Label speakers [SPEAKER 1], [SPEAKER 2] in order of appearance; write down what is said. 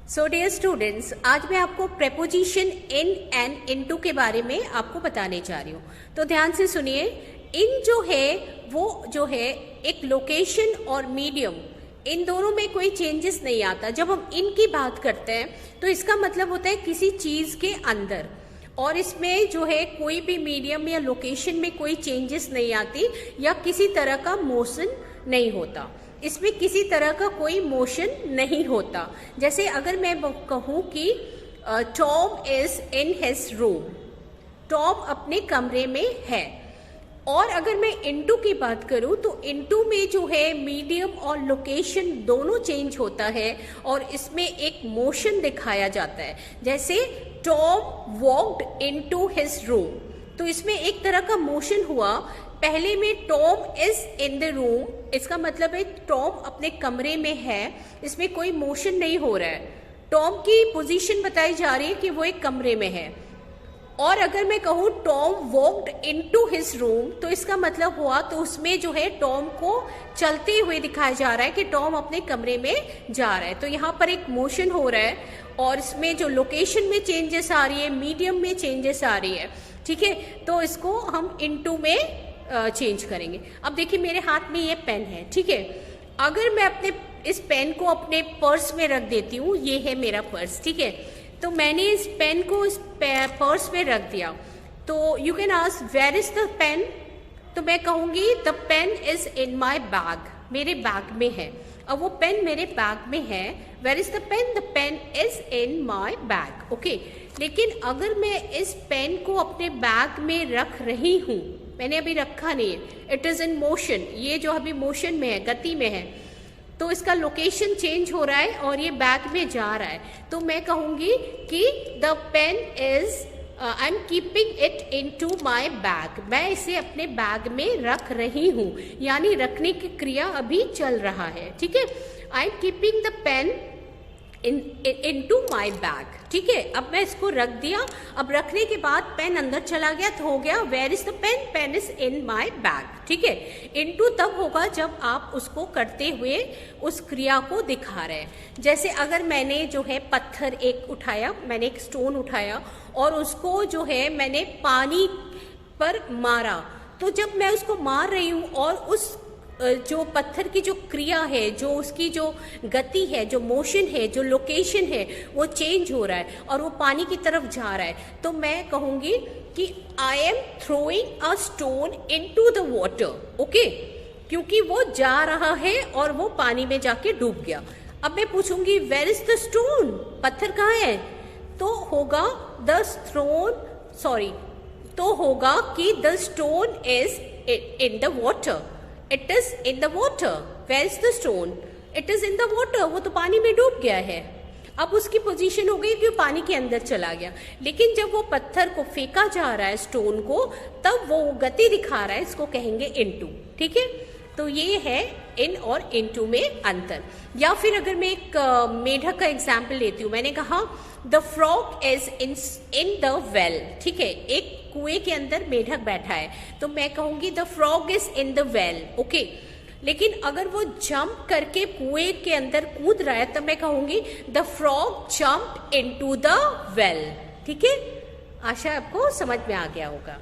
[SPEAKER 1] So dear students, आज मैं आपको प्रेपोजिशन इन एंड इनटू के बारे में आपको बताने जा रही हूँ। तो ध्यान से सुनिए। इन जो है वो जो है एक लोकेशन और मीडियम, इन दोनों में कोई चेंजेस नहीं आता। जब हम इन की बात करते हैं तो इसका मतलब होता है किसी चीज़ के अंदर, और इसमें जो है कोई भी मीडियम या लोकेशन में कोई चेंजेस नहीं आती या किसी तरह का मोशन नहीं होता। इसमें किसी तरह का कोई मोशन नहीं होता। जैसे अगर मैं कहूँ कि Tom is in his room, Tom अपने कमरे में है। और अगर मैं इनटू की बात करूं तो इनटू में जो है मीडियम और लोकेशन दोनों चेंज होता है और इसमें एक मोशन दिखाया जाता है। जैसे Tom walked into his room, तो इसमें एक तरह का मोशन हुआ। पहले में Tom is in the room, इसका मतलब है टॉम अपने कमरे में है, इसमें कोई मोशन नहीं हो रहा है। टॉम की पोजीशन बताई जा रही है कि वो एक कमरे में है। और अगर मैं कहूँ Tom walked into his room, तो इसका मतलब हुआ तो उसमें जो है टॉम को चलते हुए दिखाया जा रहा है कि टॉम अपने कमरे में जा रहा है। तो यहाँ पर एक मोशन हो रहा है और इसमें जो लोकेशन में चेंजेस आ रही है, मीडियम में चेंजेस आ रही है। ठीक है, तो इसको हम इनटू में चेंज करेंगे। अब देखिए मेरे हाथ में ये पेन है, ठीक है। अगर मैं अपने इस पेन को अपने पर्स में रख देती हूँ, ये है मेरा पर्स, ठीक है। तो मैंने इस पेन को इस पर्स में रख दिया, तो you can ask where is the pen. तो मैं कहूँगी the pen is in my bag, मेरे बैग में है। अब वो पेन मेरे बैग में है। Where is the pen? The pen is in my bag, okay. लेकिन अगर मैं इस पेन को अपने बैग में रख रही हूँ, मैंने अभी रखा नहीं है, इट इज इन मोशन, ये जो अभी मोशन में है, गति में है, तो इसका लोकेशन चेंज हो रहा है और ये बैग में जा रहा है। तो मैं कहूँगी कि the pen is I am keeping it into my bag, मैं इसे अपने बैग में रख रही हूँ, यानी रखने की क्रिया अभी चल रहा है। ठीक है, I am keeping the pen into my bag. ठीक है, अब मैं इसको रख दिया। अब रखने के बाद पेन अंदर चला गया तो हो गया where is the pen? Pen is in my bag. ठीक है, इनटू तब होगा जब आप उसको करते हुए उस क्रिया को दिखा रहे हैं। जैसे अगर मैंने जो है पत्थर एक उठाया, मैंने एक स्टोन उठाया और उसको जो है मैंने पानी पर मारा, तो जब मैं उसको मार रही हूँ और उस जो पत्थर की जो क्रिया है, जो उसकी जो गति है, जो मोशन है, जो लोकेशन है, वो चेंज हो रहा है और वो पानी की तरफ जा रहा है, तो मैं कहूँगी कि I am throwing a stone into the water, okay, क्योंकि वो जा रहा है और वो पानी में जाके डूब गया। अब मैं पूछूंगी वेयर इज द स्टोन? पत्थर कहाँ है? तो होगा द स्टोन, सॉरी, तो होगा कि the stone is in the water, it is in the water. Where is the stone? It is in the water, वो तो पानी में डूब गया है। अब उसकी पोजीशन हो गई कि वो पानी के अंदर चला गया, लेकिन जब वो पत्थर को फेंका जा रहा है, स्टोन को, तब वो गति दिखा रहा है, इसको कहेंगे इनटू। ठीक है, तो ये है इन और इनटू में अंतर। या फिर अगर मैं एक मेढक का एग्जाम्पल लेती हूँ, मैंने कहा the frog is in the well. ठीक है, एक कुएं के अंदर मेढक बैठा है, तो मैं कहूँगी the frog is in the well, okay. लेकिन अगर वो जंप करके कुएं के अंदर कूद रहा है, तब मैं कहूँगी the frog jumped into the well. ठीक है, आशा आपको समझ में आ गया होगा।